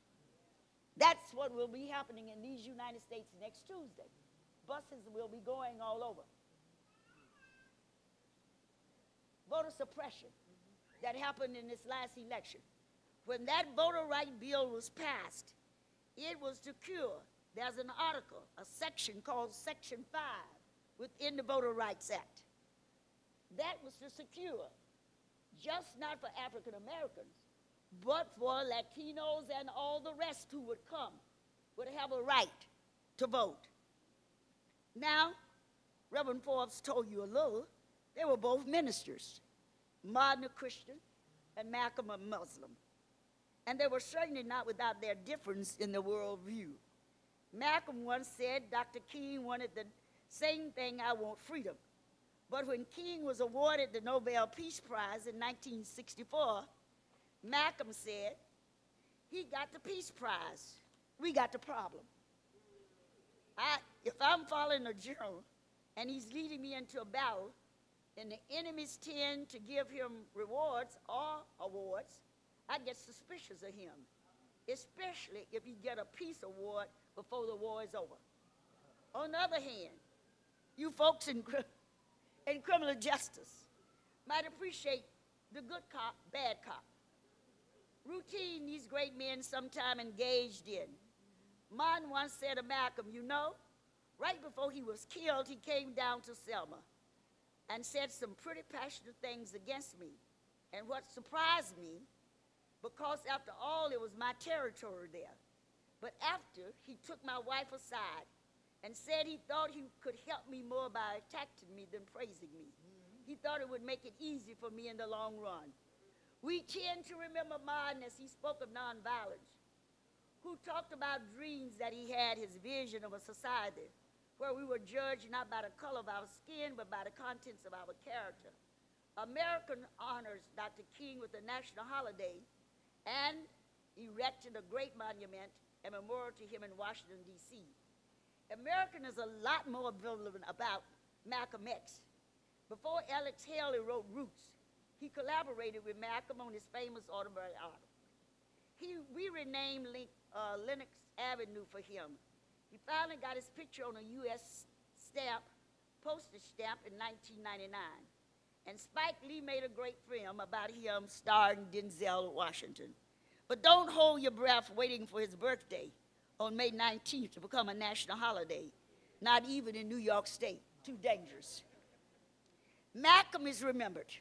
That's what will be happening in these United States next Tuesday. Buses will be going all over. Voter suppression that happened in this last election. When that voter right bill was passed, it was to cure. There's an article, a section called Section 5 within the Voter Rights Act. That was to secure, just not for African Americans, but for Latinos and all the rest who would come, would have a right to vote. Now, Reverend Forbes told you a little, they were both ministers, Martin a Christian and Malcolm a Muslim. And they were certainly not without their difference in the worldview. Malcolm once said, Dr. King wanted the same thing, I want freedom. But when King was awarded the Nobel Peace Prize in 1964, Malcolm said, he got the Peace Prize. We got the problem. If I'm following a general and he's leading me into a battle, and the enemies tend to give him rewards or awards, I get suspicious of him, especially if he get a peace award before the war is over. On the other hand, you folks in criminal justice might appreciate the good cop, bad cop. Routine these great men sometime engaged in. Martin once said of Malcolm, you know, right before he was killed, he came down to Selma and said some pretty passionate things against me. And what surprised me, because after all, it was my territory there. But after, he took my wife aside and said he thought he could help me more by attacking me than praising me. He thought it would make it easy for me in the long run. We tend to remember Martin as he spoke of nonviolence, who talked about dreams that he had, his vision of a society where we were judged not by the color of our skin, but by the contents of our character. American honors Dr. King with a national holiday and erected a great monument and memorial to him in Washington, D.C. American is a lot more ambivalent about Malcolm X. Before Alex Haley wrote Roots, he collaborated with Malcolm on his famous autobiography. We renamed Lenox Avenue for him. He finally got his picture on a U.S. stamp, postage stamp in 1999. And Spike Lee made a great film about him starring Denzel Washington. But don't hold your breath waiting for his birthday on May 19th to become a national holiday, not even in New York State, too dangerous. Malcolm is remembered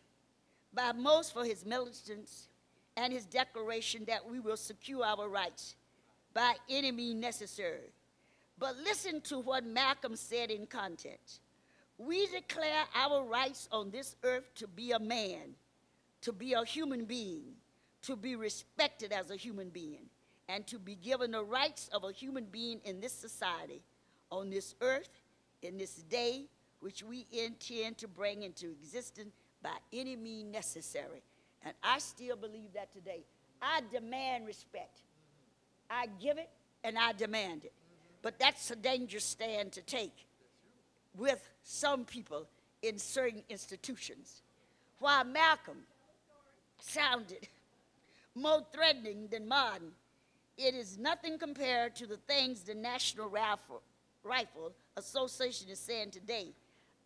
by most for his militance and his declaration that we will secure our rights by any means necessary. But listen to what Malcolm said in context. We declare our rights on this earth to be a man, to be a human being, to be respected as a human being, and to be given the rights of a human being in this society, on this earth, in this day, which we intend to bring into existence by any means necessary. And I still believe that today. I demand respect. I give it and I demand it. But that's a dangerous stand to take with some people in certain institutions. While Malcolm sounded more threatening than Martin, it is nothing compared to the things the National Rifle Association is saying today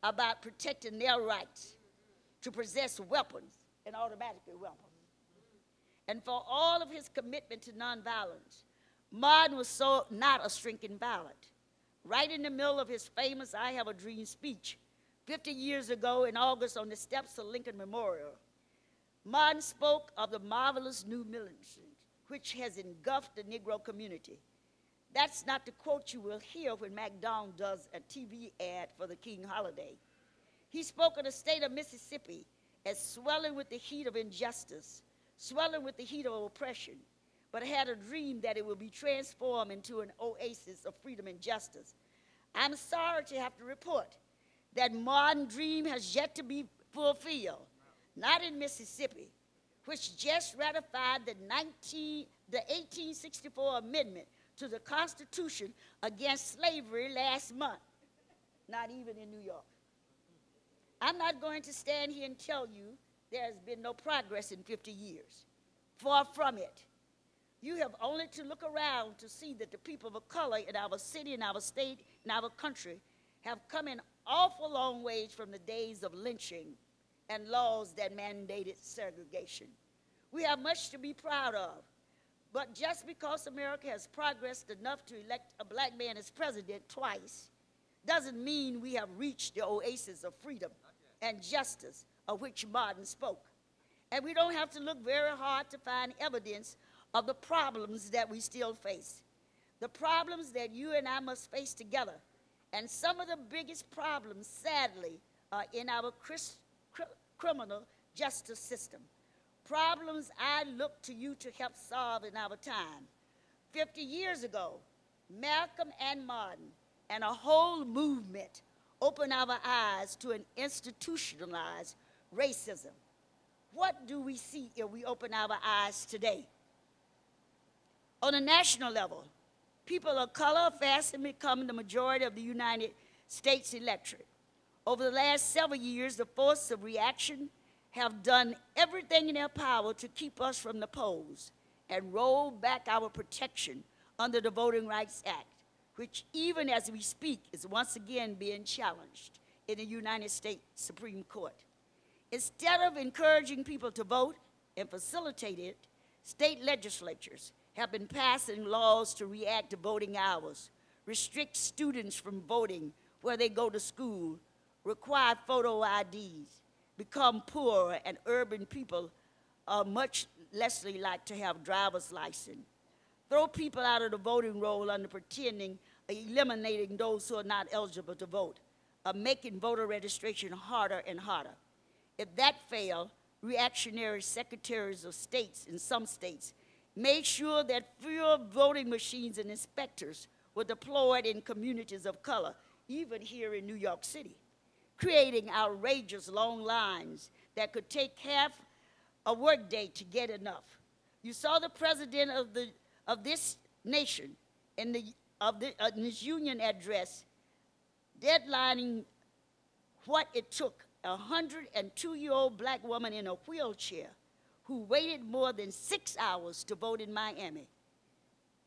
about protecting their rights to possess weapons and automatic weapons. And for all of his commitment to nonviolence, Martin was so not a shrinking violet. Right in the middle of his famous I Have a Dream speech, 50 years ago in August on the steps of Lincoln Memorial, Martin spoke of the marvelous new militancy which has engulfed the Negro community. That's not the quote you will hear when McDonald does a TV ad for the King holiday. He spoke of the state of Mississippi as swelling with the heat of injustice, swelling with the heat of oppression, but had a dream that it would be transformed into an oasis of freedom and justice. I'm sorry to have to report that Martin's dream has yet to be fulfilled, not in Mississippi, which just ratified the 1864 amendment to the Constitution against slavery last month, not even in New York. I'm not going to stand here and tell you there has been no progress in 50 years. Far from it. You have only to look around to see that the people of color in our city, in our state, in our country have come an awful long ways from the days of lynching and laws that mandated segregation. We have much to be proud of. But just because America has progressed enough to elect a black man as president twice doesn't mean we have reached the oasis of freedom and justice of which Martin spoke. And we don't have to look very hard to find evidence of the problems that we still face, the problems that you and I must face together. And some of the biggest problems, sadly, are in our criminal justice system. Problems I look to you to help solve in our time. 50 years ago, Malcolm and Martin and a whole movement opened our eyes to an institutionalized racism. What do we see if we open our eyes today? On a national level, people of color are fast becoming the majority of the United States electorate. Over the last several years, the forces of reaction have done everything in their power to keep us from the polls and roll back our protection under the Voting Rights Act, which even as we speak is once again being challenged in the United States Supreme Court. Instead of encouraging people to vote and facilitate it, state legislatures have been passing laws to react to voting hours, restrict students from voting where they go to school, require photo IDs, become poorer, and urban people are much less like to have driver's license. Throw people out of the voting roll under pretending eliminating those who are not eligible to vote, making voter registration harder and harder. If that failed, reactionary secretaries of states in some states made sure that fewer voting machines and inspectors were deployed in communities of color, even here in New York City, creating outrageous long lines that could take half a workday to get enough. You saw the president of this nation in his union address deadlining what it took a 102-year-old black woman in a wheelchair who waited more than 6 hours to vote in Miami.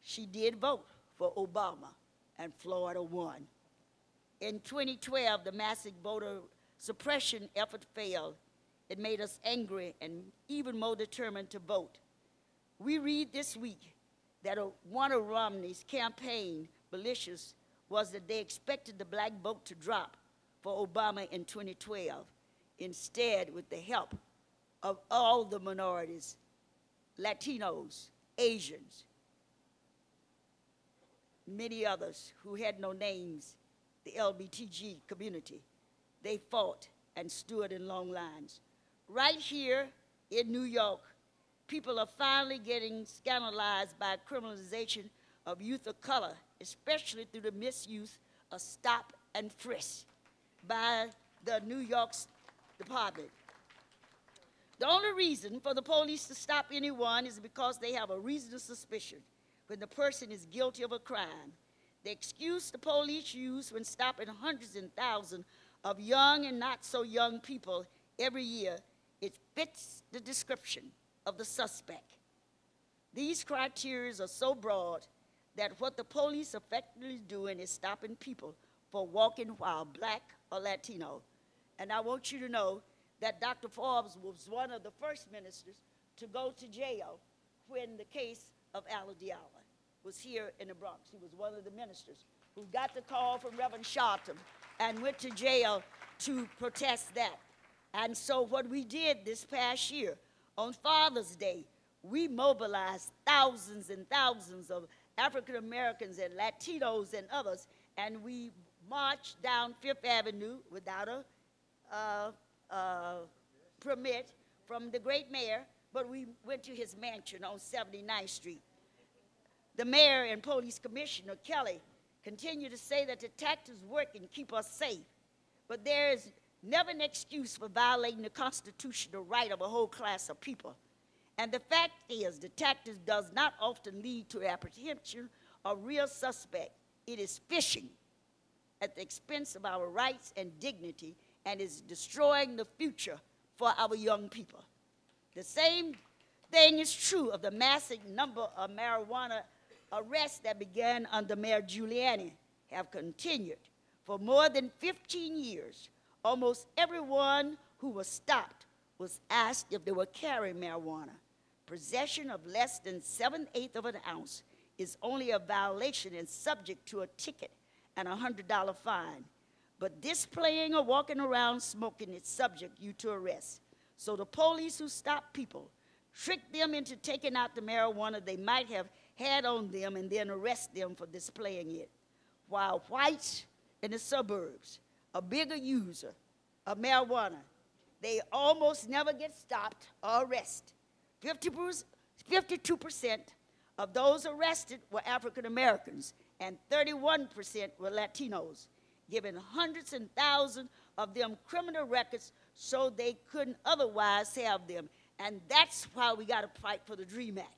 She did vote for Obama, and Florida won. In 2012, the massive voter suppression effort failed. It made us angry and even more determined to vote. We read this week that one of Romney's campaign militias was that they expected the black vote to drop for Obama in 2012. Instead, with the help of all the minorities, Latinos, Asians, many others who had no names, the LBTG community, they fought and stood in long lines. Right here in New York, people are finally getting scandalized by criminalization of youth of color, especially through the misuse of stop and frisk by the New York Department. The only reason for the police to stop anyone is because they have a reasonable suspicion when the person is guilty of a crime. The excuse the police use when stopping hundreds and thousands of young and not so young people every year, it fits the description of the suspect. These criteria are so broad that what the police effectively doing is stopping people for walking while black or Latino. And I want you to know that Dr. Forbes was one of the first ministers to go to jail when the case of Abdullah was here in the Bronx. He was one of the ministers who got the call from Reverend Sharpton and went to jail to protest that. And so what we did this past year, on Father's Day, we mobilized thousands and thousands of African Americans and Latinos and others, and we marched down Fifth Avenue without a permit from the great mayor, but we went to his mansion on 79th Street. The mayor and police commissioner, Kelly, continue to say that the tactics work and keep us safe, but there is never an excuse for violating the constitutional right of a whole class of people. And the fact is, the tactics does not often lead to apprehension of real suspect. It is fishing at the expense of our rights and dignity and is destroying the future for our young people. The same thing is true of the massive number of marijuana arrests that began under Mayor Giuliani have continued. For more than 15 years, almost everyone who was stopped was asked if they were carrying marijuana. Possession of less than 7/8 of an ounce is only a violation and subject to a ticket and a $100 fine. But displaying or walking around smoking is subject you to arrest. So the police who stop people trick them into taking out the marijuana they might have had on them and then arrest them for displaying it. While whites in the suburbs, a bigger user of marijuana, they almost never get stopped or arrested. 52% of those arrested were African Americans and 31% were Latinos, giving hundreds and thousands of them criminal records so they couldn't otherwise have them. And that's why we got to fight for the DREAM Act,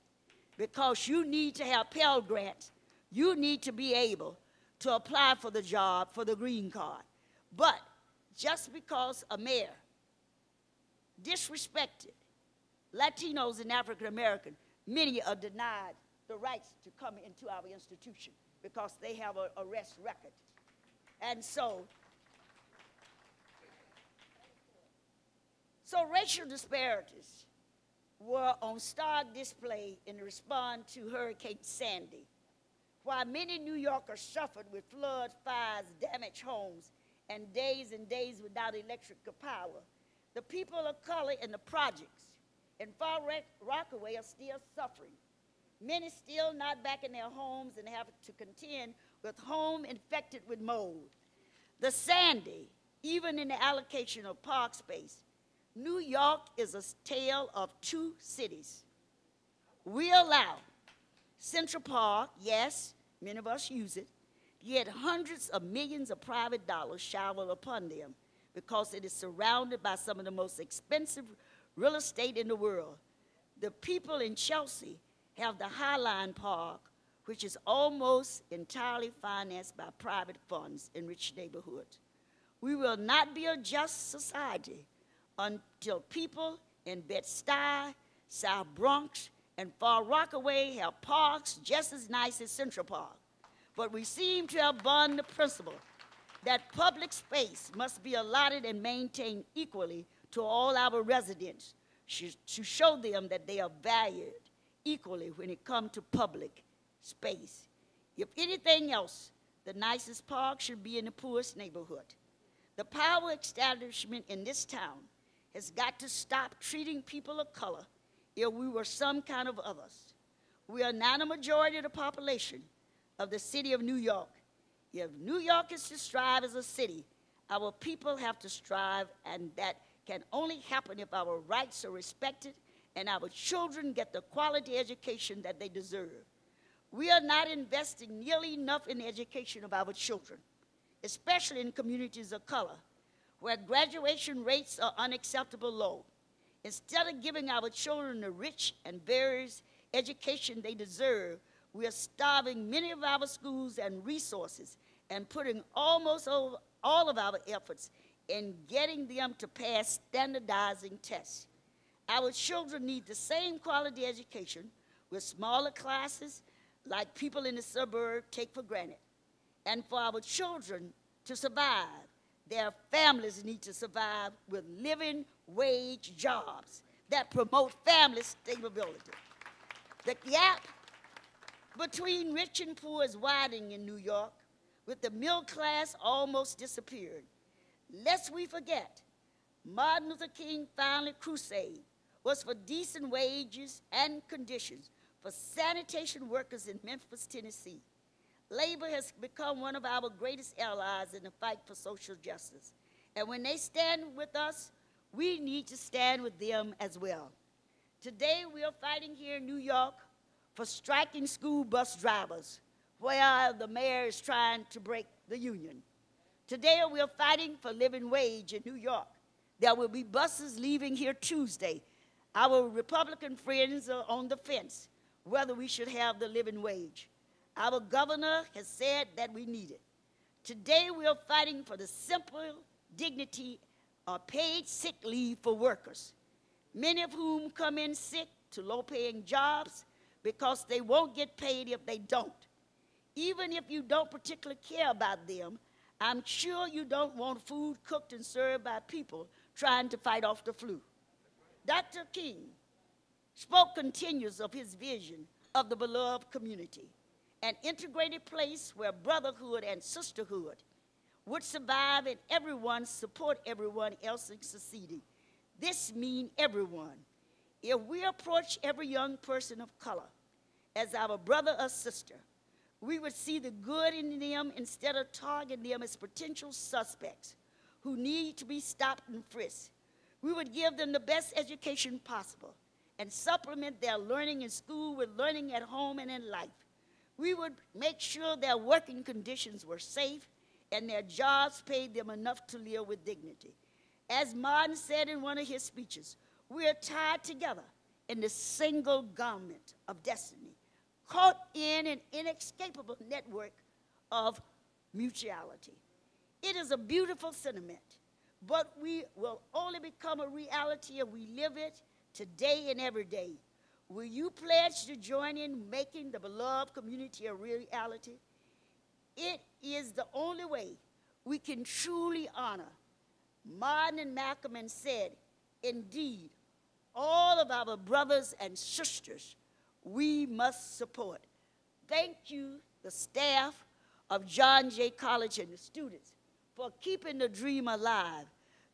because you need to have Pell Grants. You need to be able to apply for the job, for the green card. But just because a mayor disrespected Latinos and African American, many are denied the rights to come into our institution because they have an arrest record. And so racial disparities were on stark display in response to Hurricane Sandy. While many New Yorkers suffered with floods, fires, damaged homes, and days without electric power, the people of color in the projects in Far Rockaway are still suffering. Many still not back in their homes and have to contend with homes infected with mold. The Sandy, even in the allocation of park space, New York is a tale of two cities. We allow Central Park, yes, many of us use it, yet hundreds of millions of private dollars shower upon them because it is surrounded by some of the most expensive real estate in the world. The people in Chelsea have the Highline Park, which is almost entirely financed by private funds in rich neighborhoods. We will not be a just society until people in Bed-Stuy, South Bronx, and Far Rockaway have parks just as nice as Central Park. But we seem to have abandoned the principle that public space must be allotted and maintained equally to all our residents to show them that they are valued equally when it comes to public space. If anything else, the nicest park should be in the poorest neighborhood. The power establishment in this town has got to stop treating people of color if we were some kind of others. We are now the majority of the population of the city of New York. If New York is to strive as a city, our people have to strive, and that can only happen if our rights are respected and our children get the quality education that they deserve. We are not investing nearly enough in the education of our children, especially in communities of color, where graduation rates are unacceptable low. Instead of giving our children the rich and various education they deserve, we are starving many of our schools and resources and putting almost all of our efforts in getting them to pass standardizing tests. Our children need the same quality education with smaller classes like people in the suburb take for granted. And for our children to survive, their families need to survive with living wage jobs that promote family stability. The gap between rich and poor is widening in New York, with the middle class almost disappeared. Lest we forget, Martin Luther King's final crusade was for decent wages and conditions for sanitation workers in Memphis, Tennessee. Labor has become one of our greatest allies in the fight for social justice. And when they stand with us, we need to stand with them as well. Today, we are fighting here in New York for striking school bus drivers, where the mayor is trying to break the union. Today, we are fighting for living wage in New York. There will be buses leaving here Tuesday. Our Republican friends are on the fence whether we should have the living wage. Our governor has said that we need it. Today, we are fighting for the simple dignity or paid sick leave for workers, many of whom come in sick to low-paying jobs because they won't get paid if they don't. Even if you don't particularly care about them, I'm sure you don't want food cooked and served by people trying to fight off the flu. Dr. King spoke continuous of his vision of the beloved community, an integrated place where brotherhood and sisterhood would survive and everyone support everyone else in succeeding. This means everyone. If we approach every young person of color as our brother or sister, we would see the good in them instead of targeting them as potential suspects who need to be stopped and frisked. We would give them the best education possible and supplement their learning in school with learning at home and in life. We would make sure their working conditions were safe and their jobs paid them enough to live with dignity. As Martin said in one of his speeches, we are tied together in the single garment of destiny, caught in an inescapable network of mutuality. It is a beautiful sentiment, but we will only become a reality if we live it today and every day. Will you pledge to join in making the beloved community a reality? It is the only way we can truly honor. Martin and Malcolm said, indeed, all of our brothers and sisters we must support. Thank you, the staff of John Jay College and the students, for keeping the dream alive,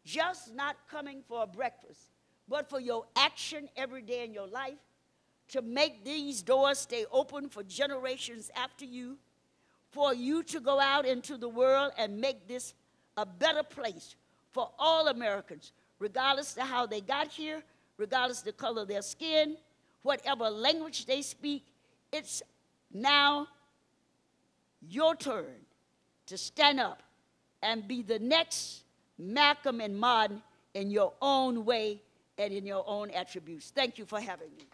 just not coming for a breakfast, but for your action every day in your life to make these doors stay open for generations after you, for you to go out into the world and make this a better place for all Americans, regardless of how they got here, regardless of the color of their skin, whatever language they speak. It's now your turn to stand up and be the next Malcolm and Martin in your own way and in your own attributes. Thank you for having me.